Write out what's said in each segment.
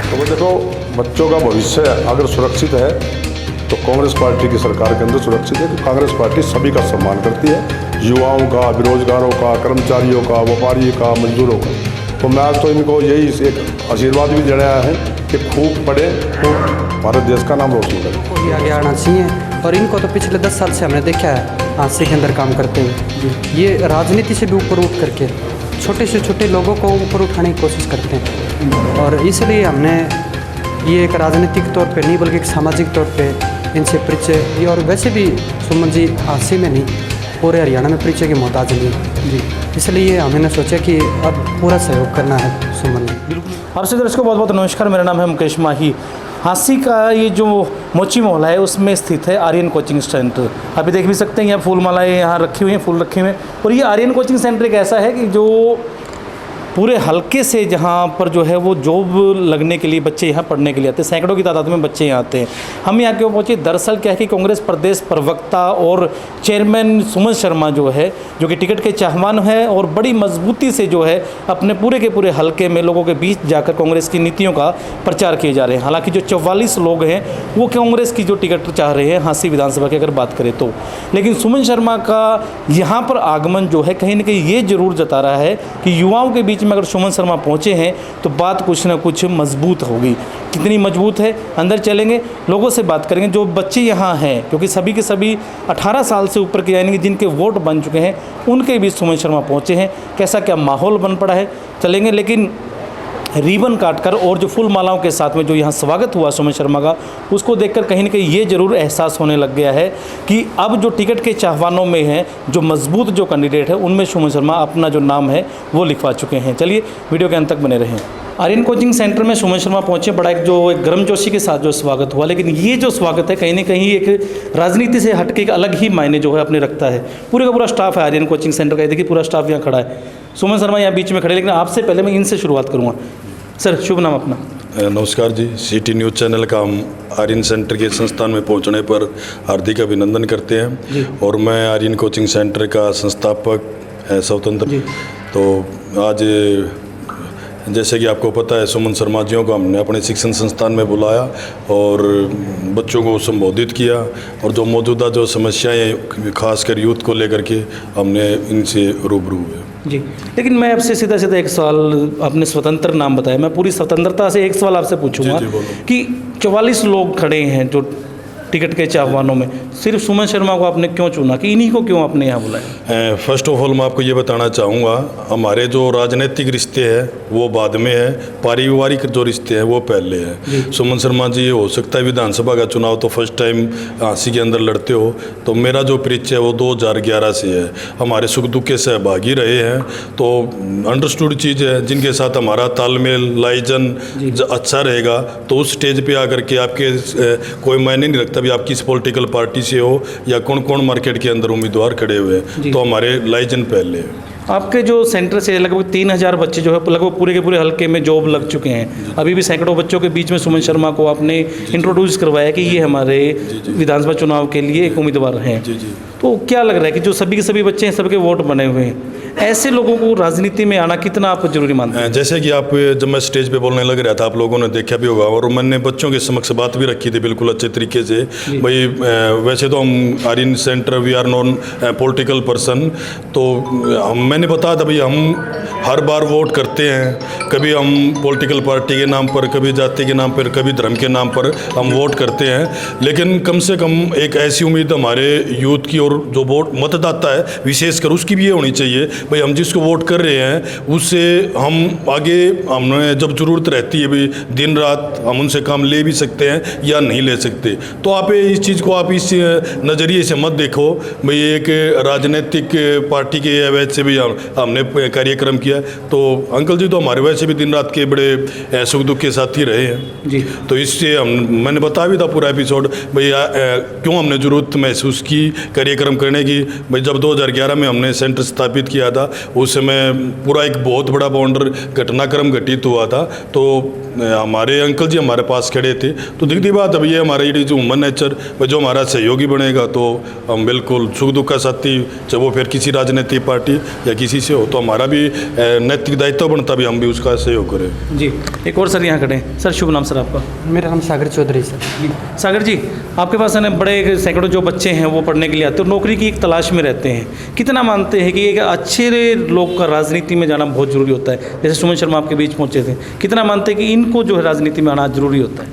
तो देखो, बच्चों का भविष्य अगर सुरक्षित है तो कांग्रेस पार्टी की सरकार के अंदर सुरक्षित है कि कांग्रेस पार्टी सभी का सम्मान करती है, युवाओं का, बेरोजगारों का, कर्मचारियों का, व्यापारियों का, मजदूरों का। तो मैं आज तो इनको यही एक आशीर्वाद भी देने आया है कि खूब पढ़े, खूब भारत देश का नाम रोशन करें। को भी आगे आना चाहिए। और इनको तो पिछले 10 साल से हमने देखा है हादसे के अंदर काम करते हुए। ये राजनीति से भी ऊपर उठ करके छोटे से छोटे लोगों को ऊपर उठाने की कोशिश करते हैं। और इसलिए हमने ये एक राजनीतिक तौर पे नहीं बल्कि एक सामाजिक तौर पे इनसे परिचय, और वैसे भी सुमन जी हादसे में नहीं पूरे हरियाणा में परिचय के मोहताज नहीं जी, इसलिए हमने सोचा कि अब पूरा सहयोग करना है सुमन जी। बिल्कुल। और दर्शकों बहुत बहुत नमस्कार, मेरा नाम है मुकेश माही। हांसी का ये जो मोची मोहल्ला है उसमें स्थित है आर्यन कोचिंग सेंटर। अभी देख भी सकते हैं यहाँ फूल मालाएँ यहाँ रखी हुई हैं, फूल रखे हुए हैं। और ये आर्यन कोचिंग सेंटर एक ऐसा है कि जो पूरे हल्के से जहाँ पर जो है वो जॉब लगने के लिए बच्चे यहाँ पढ़ने के लिए आते हैं, सैकड़ों की तादाद में बच्चे यहाँ आते हैं। हम यहाँ क्यों पहुँचे? दरअसल क्या है कि कांग्रेस प्रदेश प्रवक्ता और चेयरमैन सुमन शर्मा जो है, जो कि टिकट के चाहवान हैं और बड़ी मजबूती से जो है अपने पूरे के पूरे हल्के में लोगों के बीच जाकर कांग्रेस की नीतियों का प्रचार किए जा रहे हैं। हालांकि जो 44 लोग हैं वो कांग्रेस की जो टिकट चाह रहे हैं हांसी विधानसभा की अगर बात करें तो, लेकिन सुमन शर्मा का यहाँ पर आगमन जो है कहीं ना कहीं ये जरूर जता रहा है कि युवाओं के बीच में अगर सुमन शर्मा पहुंचे हैं तो बात कुछ ना कुछ मजबूत होगी। कितनी मजबूत है, अंदर चलेंगे, लोगों से बात करेंगे। जो बच्चे यहाँ हैं, क्योंकि सभी के सभी 18 साल से ऊपर के यानी कि जिनके वोट बन चुके हैं, उनके बीच सुमन शर्मा पहुंचे हैं। कैसा क्या माहौल बन पड़ा है, चलेंगे। लेकिन रिबन काटकर और जो फूल मालाओं के साथ में जो यहाँ स्वागत हुआ सुमन शर्मा का, उसको देखकर कहीं ना कहीं ये जरूर एहसास होने लग गया है कि अब जो टिकट के चाहवानों में हैं, जो मजबूत जो कैंडिडेट है, उनमें सुमन शर्मा अपना जो नाम है वो लिखवा चुके हैं। चलिए वीडियो के अंत तक बने रहें। आर्यन कोचिंग सेंटर में सुमन शर्मा पहुंचे, बड़ा एक गर्मजोशी के साथ जो स्वागत हुआ। लेकिन ये जो स्वागत है कहीं ना कहीं एक राजनीति से हटके एक अलग ही मायने जो है अपने रखता है। पूरे का पूरा स्टाफ है आर्यन कोचिंग सेंटर का, देखिए पूरा स्टाफ यहाँ खड़ा है। सुमन शर्मा यहाँ बीच में खड़े, लेकिन आपसे पहले मैं इनसे शुरुआत करूँगा। सर, शुभ नाम अपना? नमस्कार जी, सिटी न्यूज़ चैनल का हम आर्यन सेंटर के संस्थान में पहुंचने पर हार्दिक अभिनंदन करते हैं। और मैं आर्यन कोचिंग सेंटर का संस्थापक स्वतंत्र। तो आज जैसे कि आपको पता है, सुमन शर्मा जियों को हमने अपने शिक्षण संस्थान में बुलाया और बच्चों को संबोधित किया, और जो मौजूदा जो समस्याएं खासकर यूथ को लेकर के हमने इनसे रूबरू हुए जी। लेकिन मैं आपसे सीधा सीधा एक सवाल, आपने स्वतंत्र नाम बताया, मैं पूरी स्वतंत्रता से एक सवाल आपसे पूछूंगा कि 44 लोग खड़े हैं जो टिकट के चाहवानों में, सिर्फ सुमन शर्मा को आपने क्यों चुना, कि इन्हीं को क्यों आपने यहाँ बुलाया? फर्स्ट ऑफ ऑल मैं आपको ये बताना चाहूँगा, हमारे जो राजनीतिक रिश्ते हैं वो बाद में है, पारिवारिक जो रिश्ते हैं वो पहले हैं। सुमन शर्मा जी, हो सकता है विधानसभा का चुनाव तो फर्स्ट टाइम हांसी के अंदर लड़ते हो, तो मेरा जो परिचय है वो 2011 से है। हमारे सुख दुख के सहभागी रहे हैं, तो अंडरस्टूड चीज़ है, जिनके साथ हमारा तालमेल लाइजन अच्छा रहेगा तो उस स्टेज पर आकर के आपके कोई मायने नहीं रखता भी आप किस पॉलिटिकल पार्टी से हो या कौन कौन मार्केट के अंदर उम्मीदवार खड़े हुए हैं, तो हमारे लाइजन पहले है। आपके जो सेंटर से लगभग 3000 बच्चे जो है लगभग पूरे के पूरे हल्के में जॉब लग चुके हैं। अभी भी सैकड़ों बच्चों के बीच में सुमन शर्मा को आपने इंट्रोड्यूस करवाया कि ये हमारे विधानसभा चुनाव के लिए एक उम्मीदवार हैं। तो क्या लग रहा है कि जो सभी के सभी बच्चे हैं, सबके वोट बने हुए हैं, ऐसे लोगों को राजनीति में आना कितना आप जरूरी मानते हैं? जैसे कि आप, जब मैं स्टेज पे बोलने लग रहा था, आप लोगों ने देखा भी होगा, और मैंने बच्चों के समक्ष बात भी रखी थी बिल्कुल अच्छे तरीके से। भाई वैसे तो हम Aryan centre we are non political person, तो मैंने बताया था भाई हम हर बार वोट करते हैं, कभी हम पॉलिटिकल पार्टी के नाम पर, कभी जाति के नाम पर, कभी धर्म के नाम पर हम वोट करते हैं, लेकिन कम से कम एक ऐसी उम्मीद हमारे यूथ की और जो वोट मतदाता है विशेषकर उसकी भी ये होनी चाहिए भाई हम जिसको वोट कर रहे हैं उससे हम आगे, हमें जब ज़रूरत रहती है भाई दिन रात हम उनसे काम ले भी सकते हैं या नहीं ले सकते। तो आप इस चीज़ को आप इस नज़रिए से मत देखो भाई एक राजनीतिक पार्टी के अवैध से भी हमने कार्यक्रम किया। तो अंकल जी तो हमारे वैसे भी दिन रात के बड़े सुख दुख के साथ ही रहे हैं जी। तो इससे मैंने बताया भी था पूरा एपिसोड भाई क्यों हमने ज़रूरत महसूस की कार्यक्रम करने की। भाई जब 2011 में हमने सेंटर स्थापित किया था था, उस समय पूरा एक बहुत बड़ा बाउंडर घटनाक्रम घटित हुआ था। तो हमारे अंकल जी हमारे पास खड़े थे। तो दिखती बात अब ये हमारा ये जो ह्यूमन नेचर जो हमारा सहयोगी बनेगा तो हम बिल्कुल सुख दुख का साथी, चाहे वो फिर किसी राजनीतिक पार्टी या किसी से हो, तो हमारा भी नैतिक दायित्व बनता भी हम भी उसका सहयोग करें। जी, एक और सर यहाँ खड़े हैं। सर शुभ नाम सर आपका? मेरा नाम सागर चौधरी सर। सागर जी, आपके पास है ना बड़े सैकड़ों जो बच्चे हैं वो पढ़ने के लिए आते हैं, नौकरी की एक तलाश में रहते हैं। कितना मानते हैं कि एक अच्छे लोग का राजनीति में जाना बहुत ज़रूरी होता है? जैसे सुमन शर्मा आपके बीच पहुँचे थे, कितना मानते हैं कि इनको जो है राजनीति में आना ज़रूरी होता है?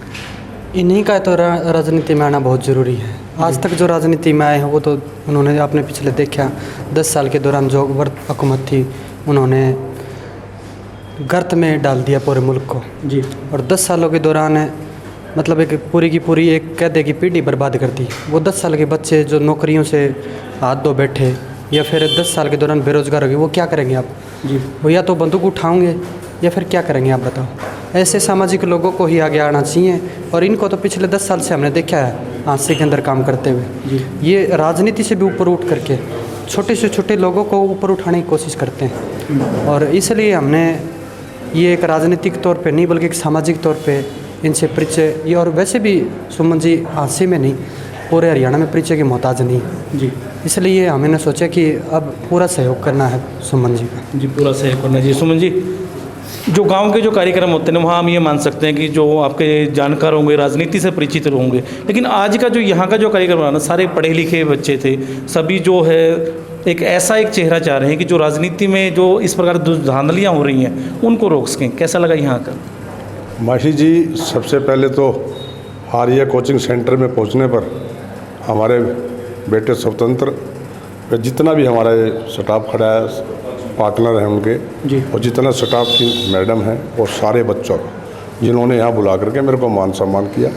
इन्हीं का तो राजनीति में आना बहुत ज़रूरी है। आज तक जो राजनीति में आए हैं वो तो उन्होंने अपने पिछले देखा 10 साल के दौरान जो हुकूमत थी उन्होंने गर्त में डाल दिया पूरे मुल्क को जी। और 10 सालों के दौरान मतलब एक पूरी की पूरी एक कहते की पीढ़ी बर्बाद कर दी। वो 10 साल के बच्चे जो नौकरियों से हाथ धो बैठे या फिर 10 साल के दौरान बेरोजगार हो गए, वो क्या करेंगे आप जी? वो या तो बंदूक उठाओगे या फिर क्या करेंगे आप बताओ। ऐसे सामाजिक लोगों को ही आगे आना चाहिए और इनको तो पिछले 10 साल से हमने देखा है हादसे के अंदर काम करते हुए। ये राजनीति से भी ऊपर उठ करके छोटे से छोटे लोगों को ऊपर उठाने की कोशिश करते हैं और इसलिए हमने ये एक राजनीतिक तौर पे नहीं बल्कि एक सामाजिक तौर पे इनसे परिचय, ये और वैसे भी सुमन जी हादसे में नहीं पूरे हरियाणा में परिचय के मोहताज नहीं जी, इसलिए हमने सोचा कि अब पूरा सहयोग करना है सुमन जी का। जी, पूरा सहयोग करना जी। सुमन जी, जो गांव के जो कार्यक्रम होते हैं वहाँ हम ये मान सकते हैं कि जो आपके जानकार होंगे, राजनीति से परिचित होंगे, लेकिन आज का जो यहाँ का जो कार्यक्रम रहा ना, सारे पढ़े लिखे बच्चे थे, सभी जो है एक ऐसा एक चेहरा चाह रहे हैं कि जो राजनीति में जो इस प्रकार धांधलियाँ हो रही हैं उनको रोक सकें। कैसा लगा यहाँ का? माही जी, सबसे पहले तो आर्य कोचिंग सेंटर में पहुंचने पर हमारे बेटे स्वतंत्र, जितना भी हमारा स्टाफ खड़ा है, पार्टनर हैं उनके जी, और जितना स्टाफ की मैडम हैं और सारे बच्चों जिन्होंने यहाँ बुला करके मेरे को मान सम्मान किया,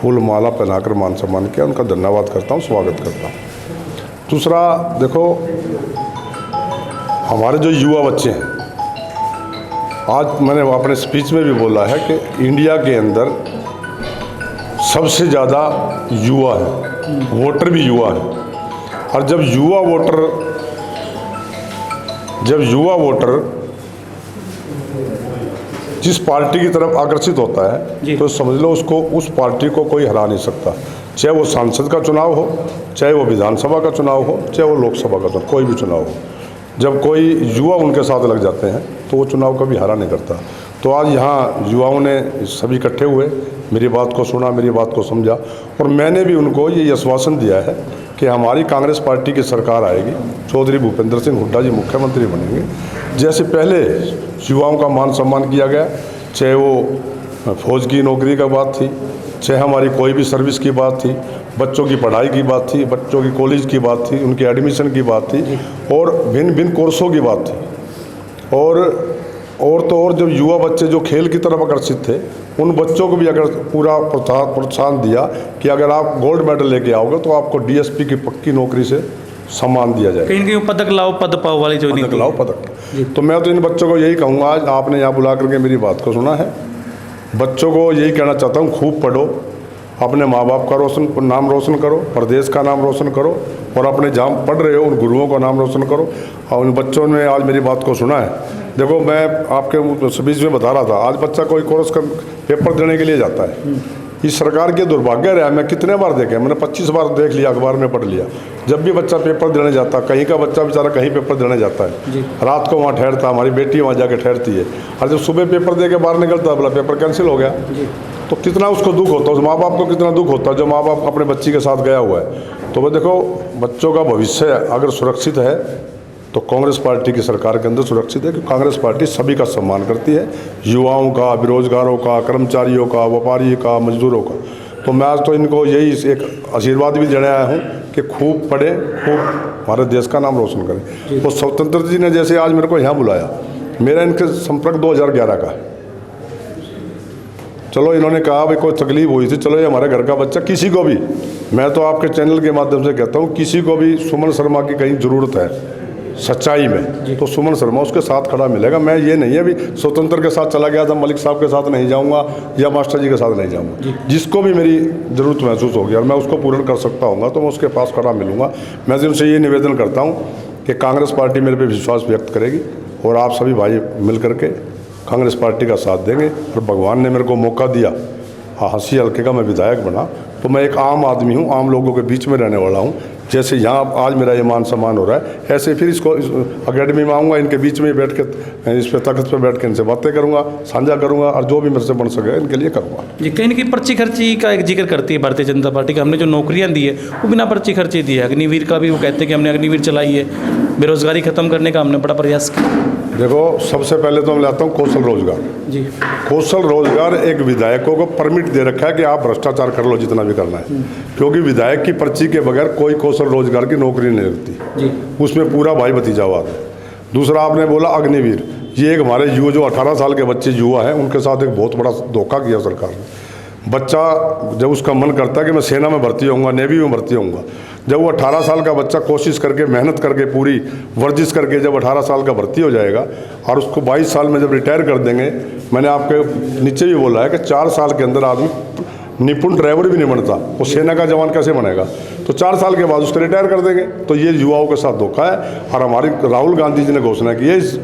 फूल माला पहनाकर मान सम्मान किया, उनका धन्यवाद करता हूँ, स्वागत करता हूँ। दूसरा, देखो हमारे जो युवा बच्चे हैं, आज मैंने अपने स्पीच में भी बोला है कि इंडिया के अंदर सबसे ज़्यादा युवा है, वोटर भी युवा है। और जब युवा वोटर जिस पार्टी की तरफ आकर्षित होता है तो समझ लो उसको, उस पार्टी को कोई हरा नहीं सकता, चाहे वो सांसद का चुनाव हो, चाहे वो विधानसभा का चुनाव हो, चाहे वो लोकसभा का चुनाव, कोई भी चुनाव हो। जब कोई युवा उनके साथ लग जाते हैं तो वो चुनाव कभी हरा नहीं करता। तो आज यहाँ युवाओं ने सभी इकट्ठे हुए, मेरी बात को सुना, मेरी बात को समझा और मैंने भी उनको ये आश्वासन दिया है कि हमारी कांग्रेस पार्टी की सरकार आएगी, चौधरी भूपेंद्र सिंह हुड्डा जी मुख्यमंत्री बनेंगे। जैसे पहले युवाओं का मान सम्मान किया गया, चाहे वो फौज की नौकरी का बात थी, चाहे हमारी कोई भी सर्विस की बात थी, बच्चों की पढ़ाई की बात थी, बच्चों की कॉलेज की बात थी, उनके एडमिशन की बात थी और भिन्न भिन्न कोर्सों की बात थी। और जब युवा बच्चे जो खेल की तरफ आकर्षित थे, उन बच्चों को भी अगर पूरा प्रोत्साहन दिया कि अगर आप गोल्ड मेडल लेके आओगे तो आपको डीएसपी की पक्की नौकरी से सम्मान दिया जाएगा, कहीं कहीं पदक लाओ पद पाओ वाली जो पदक लाओ पदक। तो मैं तो इन बच्चों को यही कहूँगा, आज आपने यहाँ बुला करके मेरी बात को सुना है, बच्चों को यही कहना चाहता हूँ, खूब पढ़ो, अपने माँ बाप का नाम रोशन करो, प्रदेश का नाम रोशन करो और अपने जहाँ पढ़ रहे हो उन गुरुओं का नाम रोशन करो। और उन बच्चों ने आज मेरी बात को सुना है। देखो, मैं आपके स्पीच में बता रहा था, आज बच्चा कोई कोर्स कर पेपर देने के लिए जाता है, इस सरकार के दुर्भाग्य रहा, मैं कितने बार देखे, मैंने 25 बार देख लिया, अखबार में पढ़ लिया। जब भी बच्चा पेपर देने जाता, कहीं का बच्चा बेचारा कहीं पेपर देने जाता है, रात को वहाँ ठहरता, हमारी बेटी वहाँ जाके ठहरती है, और जब सुबह पेपर दे के बाहर निकलता है, बोला पेपर कैंसिल हो गया, तो कितना उसको दुख होता है, उस माँ बाप को कितना दुख होता है जो माँ बाप अपने बच्ची के साथ गया हुआ है। तो वो देखो, बच्चों का भविष्य अगर सुरक्षित है तो कांग्रेस पार्टी की सरकार के अंदर सुरक्षित है, क्योंकि कांग्रेस पार्टी सभी का सम्मान करती है, युवाओं का, बेरोजगारों का, कर्मचारियों का, व्यापारी का, मजदूरों का। तो मैं आज तो इनको यही एक आशीर्वाद भी देने आया हूँ कि खूब पढ़ें, खूब हमारे देश का नाम रोशन करें। तो स्वतंत्र जी ने जैसे आज मेरे को यहाँ बुलाया, मेरा इनके संपर्क 2011 का है। चलो, इन्होंने कहा भाई कोई तकलीफ हुई थी, चलो ये हमारे घर का बच्चा, किसी को भी, मैं तो आपके चैनल के माध्यम से कहता हूँ, किसी को भी सुमन शर्मा की कहीं ज़रूरत है सच्चाई में तो सुमन शर्मा उसके साथ खड़ा मिलेगा। मैं ये नहीं है भी स्वतंत्र के साथ चला गया था, मलिक साहब के साथ नहीं जाऊंगा या मास्टर जी के साथ नहीं जाऊंगा। जिसको भी मेरी ज़रूरत महसूस होगी और मैं उसको पूर्ण कर सकता हूँ तो मैं उसके पास खड़ा मिलूँगा। मैं उनसे ये निवेदन करता हूँ कि कांग्रेस पार्टी मेरे पे विश्वास व्यक्त करेगी और आप सभी भाई मिल करके कांग्रेस पार्टी का साथ देंगे। और भगवान ने मेरे को मौका दिया, हंसी हल्के का मैं विधायक बना, तो मैं एक आम आदमी हूँ, आम लोगों के बीच में रहने वाला हूँ। जैसे यहाँ आज मेरा ये मान सम्मान हो रहा है, ऐसे फिर इसको अकेडमी में आऊँगा, इनके बीच में बैठ के, इस पे तख्त पे बैठ के इनसे बातें करूँगा, साझा करूँगा और जो भी मेरे से बन सके इनके लिए करूँगा। जी, कहीं ना कहीं पर्ची खर्ची का एक जिक्र करती है भारतीय जनता पार्टी का। हमने जो नौकरियां दी है वो बिना पर्ची खर्ची दी है। अग्निवीर का भी वो कहते हैं कि हमने अग्निवीर चलाई है। बेरोजगारी खत्म करने का हमने बड़ा प्रयास किया। देखो, सबसे पहले तो मैं लाता हूँ कौशल रोजगार। जी, कौशल रोजगार एक विधायकों को परमिट दे रखा है कि आप भ्रष्टाचार कर लो जितना भी करना है, क्योंकि विधायक की पर्ची के बगैर कोई कौशल रोजगार की नौकरी नहीं लगती। जी, उसमें पूरा भाई भतीजावाद है। दूसरा आपने बोला अग्निवीर, ये एक हमारे युवा जो 18 साल के बच्चे युवा हैं उनके साथ एक बहुत बड़ा धोखा किया सरकार ने। बच्चा जब उसका मन करता है कि मैं सेना में भर्ती होऊंगा, नेवी में भर्ती होऊंगा, जब वो 18 साल का बच्चा कोशिश करके, मेहनत करके, पूरी वर्जिश करके जब 18 साल का भर्ती हो जाएगा और उसको 22 साल में जब रिटायर कर देंगे, मैंने आपके नीचे भी बोला है कि 4 साल के अंदर आदमी निपुण ड्राइवर भी नहीं बनता, वो सेना का जवान कैसे बनेगा? तो 4 साल के बाद उसको रिटायर कर देंगे। तो ये युवाओं के साथ धोखा है। और हमारी राहुल गांधी जी ने घोषणा की है इस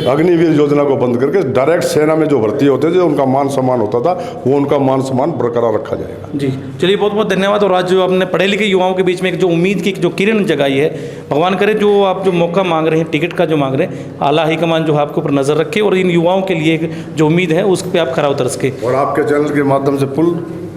अग्निवीर योजना को बंद करके डायरेक्ट सेना में जो भर्ती होते थे, उनका मान सम्मान होता था, वो उनका मान सम्मान बरकरार रखा जाएगा। जी, चलिए बहुत बहुत धन्यवाद। और आज जो आपने पढ़े लिखे युवाओं के बीच में एक जो उम्मीद की जो किरण जगाई है, भगवान करे जो आप जो मौका मांग रहे हैं, टिकट का जो मांग रहे हैं, आला हाईकमान जो है आपके ऊपर नज़र रखे और इन युवाओं के लिए एक जो उम्मीद है उस पर आप खरा उतर सके। और आपके चैनल के माध्यम से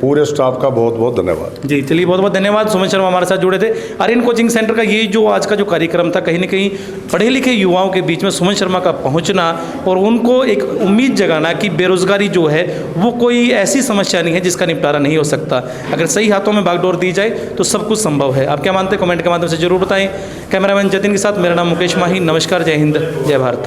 पूरे स्टाफ का बहुत बहुत धन्यवाद। जी, चलिए बहुत बहुत धन्यवाद। सुमित शर्मा हमारे साथ जुड़े थे। आर्यन कोचिंग सेंटर का ये जो आज का जो कार्यक्रम था, कहीं ना कहीं पढ़े लिखे युवाओं के बीच में सुमित शर्मा का पहुंचना और उनको एक उम्मीद जगाना कि बेरोजगारी जो है वो कोई ऐसी समस्या नहीं है जिसका निपटारा नहीं हो सकता। अगर सही हाथों में बागडोर दी जाए तो सब कुछ संभव है। आप क्या मानते हैं? कमेंट के माध्यम से जरूर बताएं। कैमरामैन जतिन के साथ मेरा नाम मुकेश माही। नमस्कार, जय हिंद, जय भारत।